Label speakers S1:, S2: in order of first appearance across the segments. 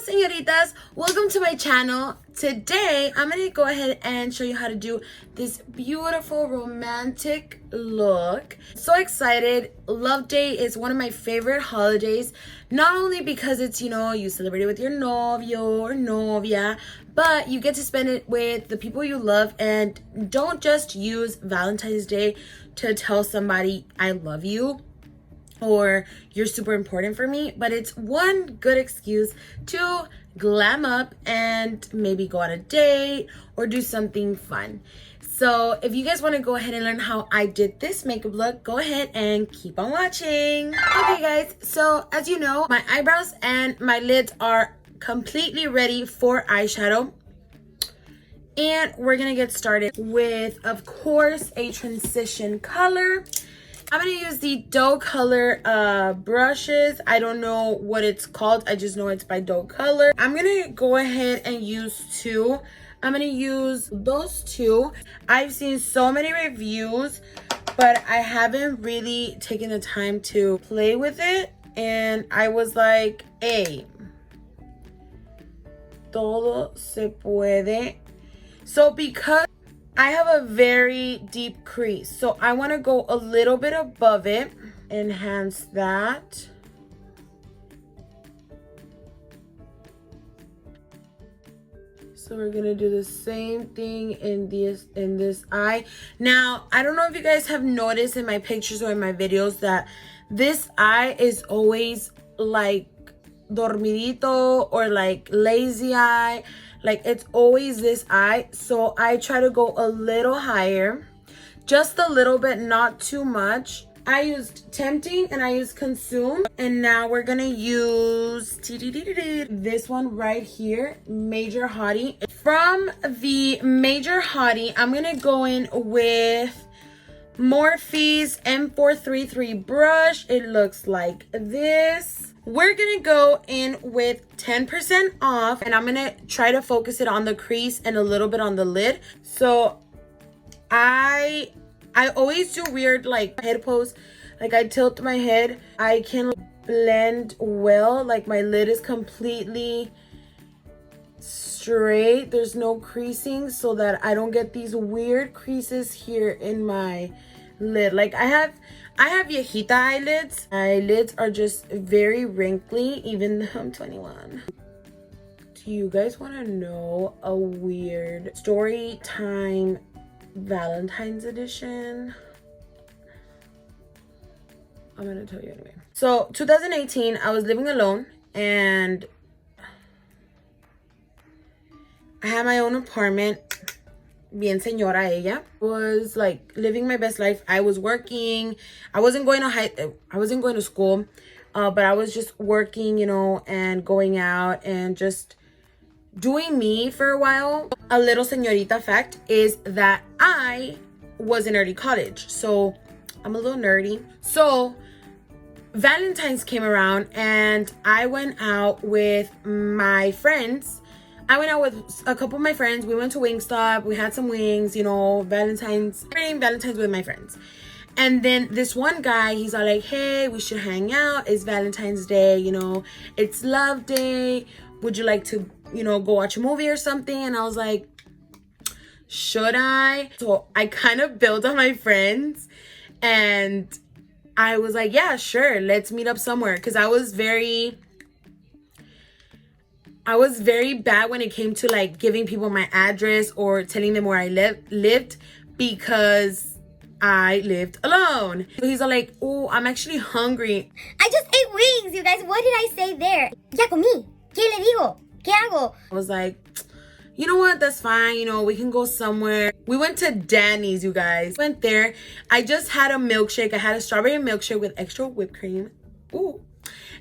S1: Señoritas, welcome to my channel. Today I'm gonna go ahead and show you how to do this beautiful romantic look. So excited. Love Day is one of my favorite holidays, not only because it's, you celebrate it with your novio or novia, but you get to spend it with the people you love. And don't just use Valentine's Day to tell somebody I love you or you're super important for me, but it's one good excuse to glam up and maybe go on a date or do something fun. So if you guys want to go ahead and learn how I did this makeup look, go ahead and keep on watching. Okay guys, so as you know, my eyebrows and my lids are completely ready for eyeshadow. And we're gonna get started with, of course, a transition color. I'm gonna use the doe color brushes. I don't know what it's called. I just know it's by doe color. I'm gonna go ahead and use two. I'm gonna use those two. I've seen so many reviews, but I haven't really taken the time to play with it. And I was like, hey, todo se puede. So because I have a very deep crease, so I want to go a little bit above it, enhance that. So we're gonna do the same thing in this eye. Now, I don't know if you guys have noticed in my pictures or in my videos that this eye is always like dormidito or like lazy eye. Like it's always this eye. So I try to go a little higher, just a little bit, not too much. I used Tempting and I used Consume, and now we're gonna use this one right here, Major Hottie. From the Major Hottie, I'm gonna go in with Morphe's M433 brush. It looks like this. We're gonna go in with 10% off, and I'm gonna try to focus it on the crease and a little bit on the lid. So I always do weird like head pose, like I tilt my head. I can blend well, like my lid is completely straight. There's no creasing, so that I don't get these weird creases here in my lid. Like I have viejita eyelids. My lids are just very wrinkly, even though I'm 21. Do you guys want to know a weird story time Valentine's edition? I'm gonna tell you anyway. So 2018, I was living alone and I had my own apartment. Bien señora ella. Was like living my best life. I was working. I wasn't going to school, but I was just working, and going out and just doing me for a while. A little señorita fact is that I was in early college, so I'm a little nerdy. So Valentine's came around and I went out with my friends. I went out with a couple of my friends. We went to Wingstop. We had some wings, Valentine's with my friends. And then this one guy, he's all like, hey, we should hang out. It's Valentine's Day, it's Love Day. Would you like to, go watch a movie or something? And I was like, should I? So I kind of built on my friends and I was like, yeah, sure. Let's meet up somewhere. Because I was very bad when it came to like giving people my address or telling them where I lived because I lived alone. So he's all like, oh, I'm actually hungry.
S2: I just ate wings, you guys. What did I say there? Ya comí. ¿Qué le digo? ¿Qué hago?
S1: I was like, you know what? That's fine. We can go somewhere. We went to Danny's, you guys. Went there. I just had a milkshake. I had a strawberry milkshake with extra whipped cream. Ooh.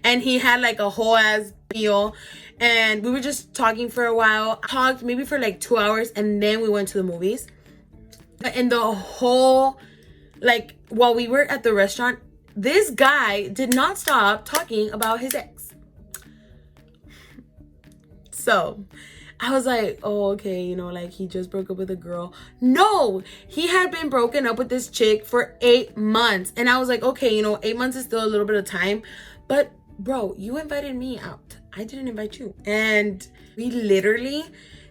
S1: And he had like a whole ass meal. And we were just talking for a while. Talked maybe for like 2 hours. And then we went to the movies. And the whole, like, while we were at the restaurant, this guy did not stop talking about his ex. So I was like, oh, okay, like he just broke up with a girl. No, he had been broken up with this chick for 8 months. And I was like, okay, 8 months is still a little bit of time. But bro, you invited me out. I didn't invite you. And we literally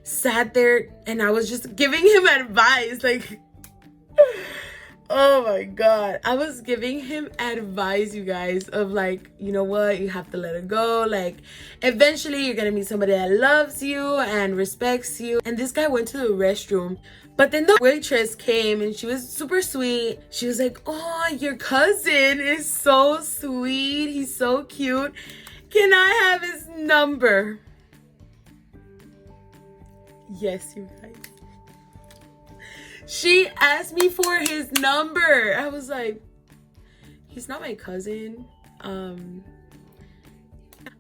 S1: sat there and I was just giving him advice. Like, oh my God. I was giving him advice, you guys, of like, you know what? You have to let it go. Like, eventually you're going to meet somebody that loves you and respects you. And this guy went to the restroom. But then the waitress came and she was super sweet. She was like, oh, your cousin is so sweet. He's so cute. Can I have his number? Yes, you guys. She asked me for his number. I was like, he's not my cousin. I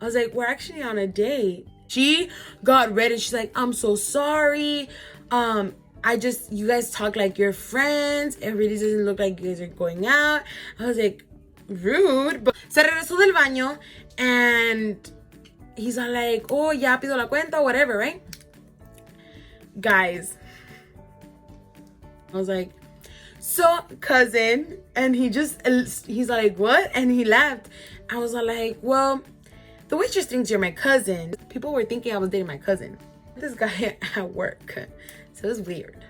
S1: was like, we're actually on a date. She got red and she's like, I'm so sorry. You guys talk like you're friends. It really doesn't look like you guys are going out. I was like, rude. But se regresó del baño and he's all like, oh, ya pido la cuenta, whatever, right? Guys, I was like, so cousin, and he's like, what? And he laughed. I was like, well, the waitress thinks you're my cousin. People were thinking I was dating my cousin. This guy at work. So it was weird.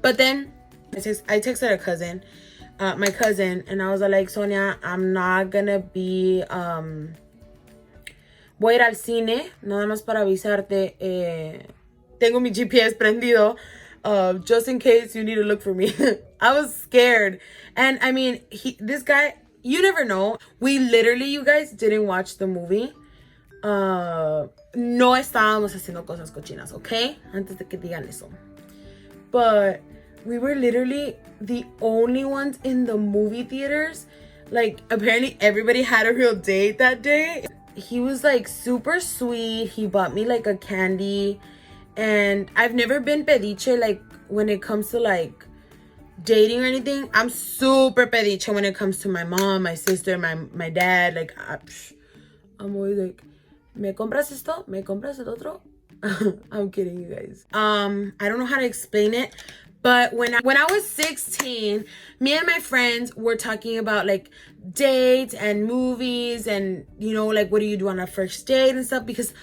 S1: But then I texted a cousin, my cousin, and I was like, Sonia, I'm not gonna be, voy a ir al cine, nada más para avisarte, tengo mi GPS prendido, just in case you need to look for me. I was scared. And I mean, this guy, you never know. We literally, you guys, didn't watch the movie. No estábamos haciendo cosas cochinas, okay? Antes de que digan eso. But we were literally the only ones in the movie theaters. Like, apparently everybody had a real date that day. He was like super sweet. He bought me like a candy. And I've never been pediche, like when it comes to like dating or anything. I'm super pediche when it comes to my mom, my sister, my dad. Like, I'm always like, ¿me compras esto? ¿Me compras el otro? I'm kidding, you guys. I don't know how to explain it, but when I was 16, me and my friends were talking about like dates and movies and, you know, like what do you do on a first date and stuff, because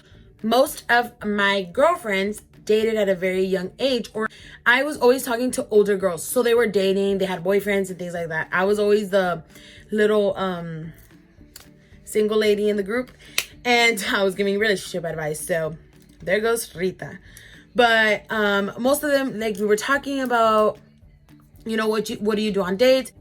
S1: most of my girlfriends dated at a very young age, or I was always talking to older girls, so they were dating, they had boyfriends and things like that. I was always the little single lady in the group, and I was giving relationship advice. So there goes Rita. But most of them, like, we were talking about, you know, what do you do on dates.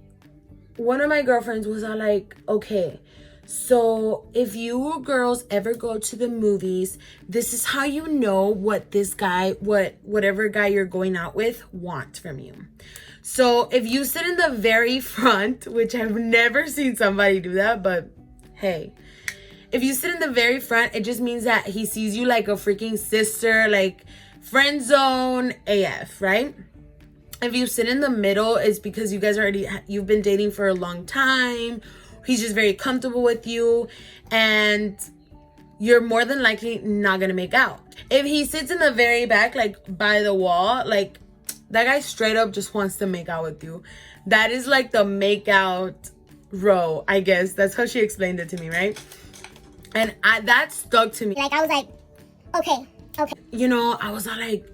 S1: One of my girlfriends was all like, okay, so if you girls ever go to the movies, this is how you know what this guy, whatever guy you're going out with wants from you. So if you sit in the very front, which I've never seen somebody do that, but hey, if you sit in the very front, it just means that he sees you like a freaking sister, like friend zone AF, right? If you sit in the middle, it's because you guys you've been dating for a long time. He's just very comfortable with you, and you're more than likely not gonna make out. If he sits in the very back, like by the wall, like that guy straight up just wants to make out with you. That is like the make out row, I guess. That's how she explained it to me, right? And that stuck to me.
S2: Like, I was like, okay.
S1: You know, I was all like,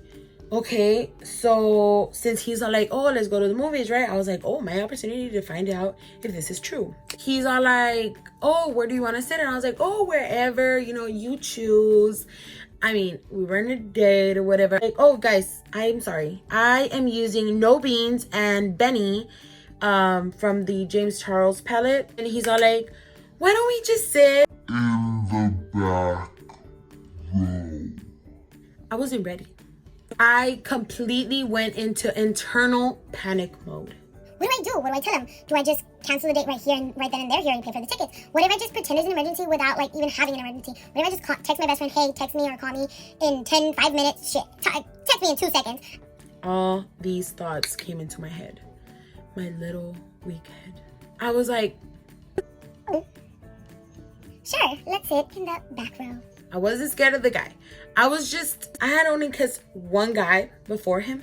S1: okay, so since he's all like, oh, let's go to the movies, right? I was like, oh, my opportunity to find out if this is true. He's all like, oh, where do you want to sit? And I was like, oh, wherever, you know, you choose. I mean, we were on a date or whatever. Like, oh, guys, I'm sorry. I am using No Beans and Benny from the James Charles palette. And he's all like, why don't we just sit in the back row? I wasn't ready. I completely went into internal panic mode.
S2: What do? What do I tell him? Do I just cancel the date right here and right then and there here and pay for the tickets? What if I just pretend it's an emergency without like even having an emergency? What if I just text my best friend, hey, text me or call me in 5 minutes? Shit, text me in 2 seconds.
S1: All these thoughts came into my head. My little weak head. I was like,
S2: sure, let's sit in the back row.
S1: I wasn't scared of the guy. I had only kissed one guy before him.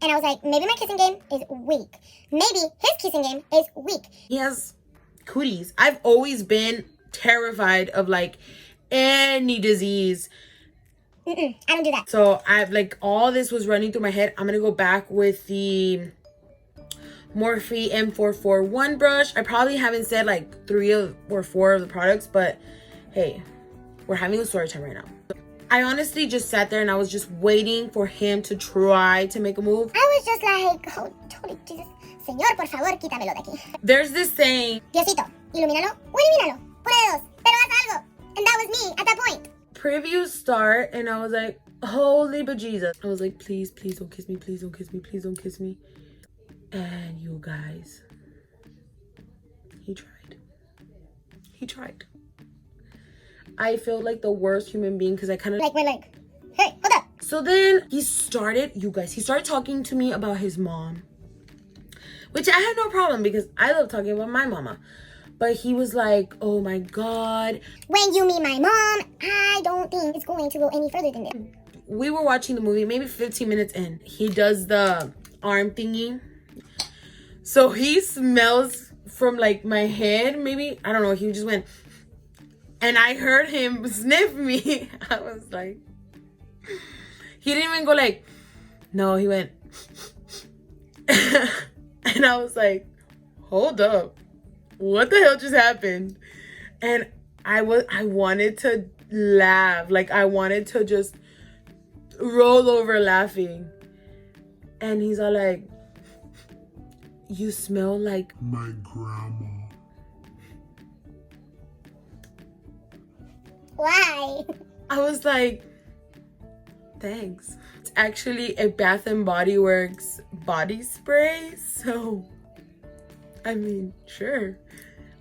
S2: And I was like, maybe my kissing game is weak. Maybe his kissing game is weak.
S1: He has cooties. I've always been terrified of like any disease.
S2: I don't do that.
S1: So I've like all this was running through my head. I'm gonna go back with the Morphe M441 brush. I probably haven't said like 3 or 4 of the products, but hey, we're having a story time right now. I honestly just sat there and I was just waiting for him to try to make a move.
S2: I was just like, oh, holy Jesus. Señor, por favor, quítamelo de aquí.
S1: There's this saying,
S2: Diosito, ilumínalo o elimínalo. Una de dos, pero haz algo. And that was me at that point.
S1: previews start and I was like, holy bejesus. I was like, please don't kiss me, please don't kiss me, please don't kiss me. And you guys, he tried. I felt like the worst human being because I kind of
S2: Like, we're like, hey, hold up.
S1: So then he started talking to me about his mom, which I had no problem because I love talking about my mama. But he was like, oh my God.
S2: When you meet my mom, I don't think it's going to go any further than this.
S1: We were watching the movie, maybe 15 minutes in. He does the arm thingy. So he smells from like my head, maybe. I don't know. He just went. And I heard him sniff me. I was like, he didn't even go like, no, he went. And I was like, hold up. What the hell just happened? And I wanted to laugh. Like, I wanted to just roll over laughing. And he's all like, you smell like
S3: my grandma.
S2: Why?
S1: I was like, thanks. It's actually a Bath and Body Works body spray. So, I mean, sure.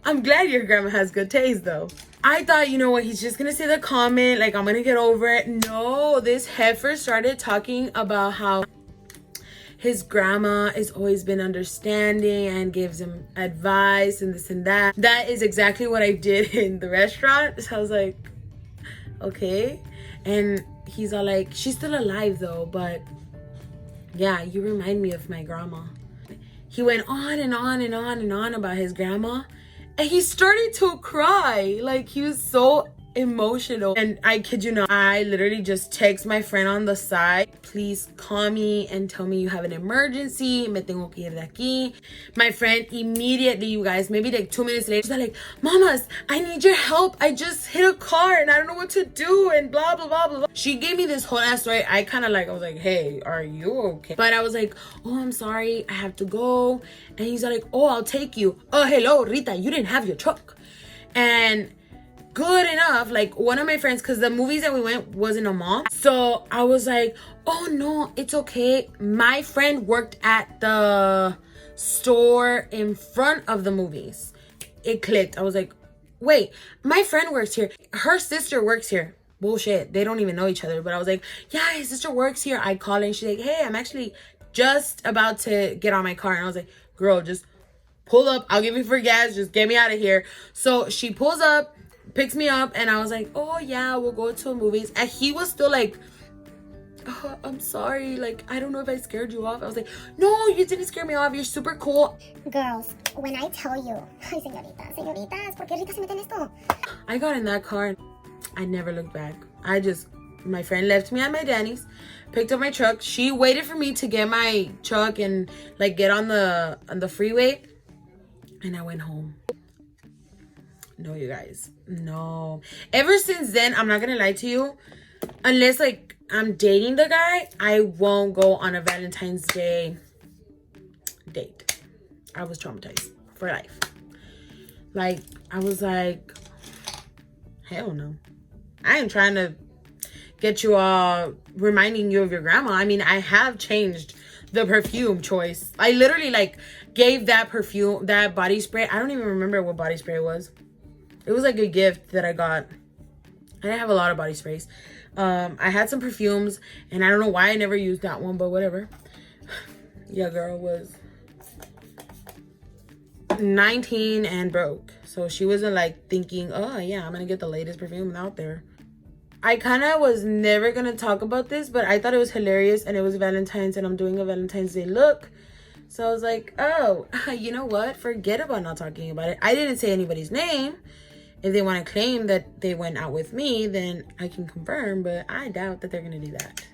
S1: I'm glad your grandma has good taste though. I thought, you know what, he's just gonna say the comment, like I'm gonna get over it. No, this heifer started talking about how his grandma has always been understanding and gives him advice and this and that. That is exactly what I did in the restaurant. So I was like, okay. And he's all like, she's still alive though, but yeah, you remind me of my grandma. He went on and on and on and on about his grandma. And he started to cry. Like, he was so emotional. And I kid you not, I literally just text my friend on the side, please call me and tell me you have an emergency. Me tengo que ir de aquí. My friend immediately, you guys, maybe like 2 minutes later, she's like, mamas, I need your help. I just hit a car and I don't know what to do and blah, blah, blah, blah, blah. She gave me this whole ass story. I kind of like, I was like, hey, are you okay? But I was like, oh, I'm sorry. I have to go. And he's like, oh, I'll take you. Oh, hello, Rita, you didn't have your truck. And good enough, like one of my friends, because the movies that we went was in a mall, so I was like, oh no, it's okay. My friend worked at the store in front of the movies. It clicked. I was like, wait, my friend works here, her sister works here. Bullshit, they don't even know each other. But I was like, yeah, his sister works here. I call her and she's like, hey, I'm actually just about to get on my car. And I was like, girl, just pull up, I'll give you free gas, just get me out of here. So she pulls up, picks me up, and I was like, oh yeah, we'll go to movies. And he was still like, oh, I'm sorry, like I don't know if I scared you off. I was like, no, you didn't scare me off, you're super cool.
S2: Girls, when I tell you, ay, señoritas, ¿por qué Rita se mete en esto?
S1: I got in that car and I never looked back. My friend left me at my Danny's, picked up my truck. She waited for me to get my truck and like get on the freeway, and I went home. No, you guys, no. Ever since then, I'm not gonna lie to you, unless like I'm dating the guy, I won't go on a Valentine's Day date. I was traumatized for life. Like, I was like, hell no. I ain't trying to get you all reminding you of your grandma. I mean, I have changed the perfume choice. I literally like gave that perfume, that body spray. I don't even remember what body spray it was. It was like a gift that I got. I didn't have a lot of body sprays. I had some perfumes, and I don't know why I never used that one, but whatever. Yeah, girl was 19 and broke. So she wasn't like thinking, oh yeah, I'm gonna get the latest perfume out there. I kind of was never gonna talk about this, but I thought it was hilarious, and it was Valentine's, and I'm doing a Valentine's Day look. So I was like, oh, you know what? Forget about not talking about it. I didn't say anybody's name. If they want to claim that they went out with me, then I can confirm, but I doubt that they're going to do that.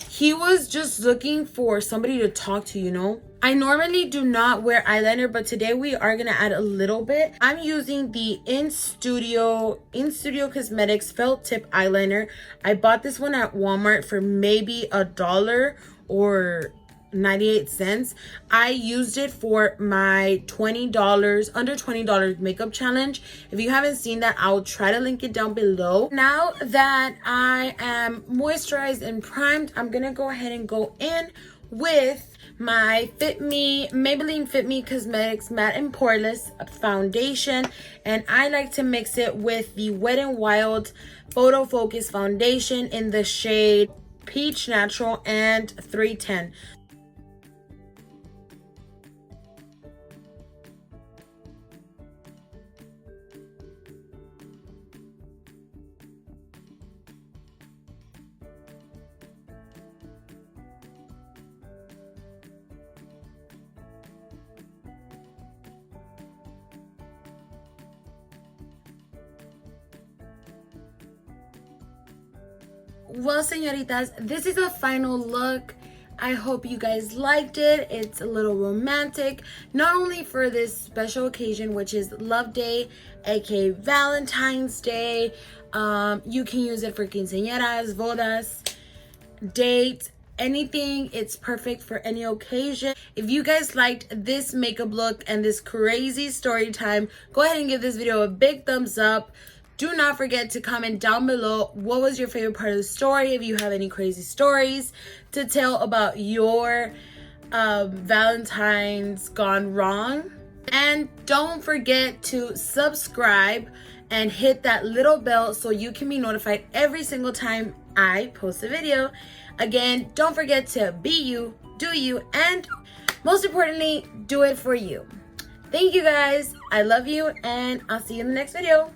S1: He was just looking for somebody to talk to, you know? I normally do not wear eyeliner, but today we are going to add a little bit. I'm using the In Studio Cosmetics felt tip eyeliner. I bought this one at Walmart for maybe $1 or 98 cents. I used it for my $20 under $20 makeup challenge. If you haven't seen that, I'll try to link it down below. Now that I am moisturized and primed, I'm gonna go ahead and go in with my Maybelline Fit Me Cosmetics Matte and Poreless foundation, and I like to mix it with the Wet n Wild Photo Focus foundation in the shade Peach Natural and 310. Well, señoritas, this is a final look. I hope you guys liked it. It's a little romantic, not only for this special occasion, which is Love Day, aka Valentine's Day. You can use it for quinceañeras, bodas, dates, anything. It's perfect for any occasion. If you guys liked this makeup look and this crazy story time, go ahead and give this video a big thumbs up. Do not forget to comment down below what was your favorite part of the story, if you have any crazy stories to tell about your Valentine's gone wrong. And don't forget to subscribe and hit that little bell so you can be notified every single time I post a video. Again, don't forget to be you, do you, and most importantly, do it for you. Thank you guys. I love you, and I'll see you in the next video.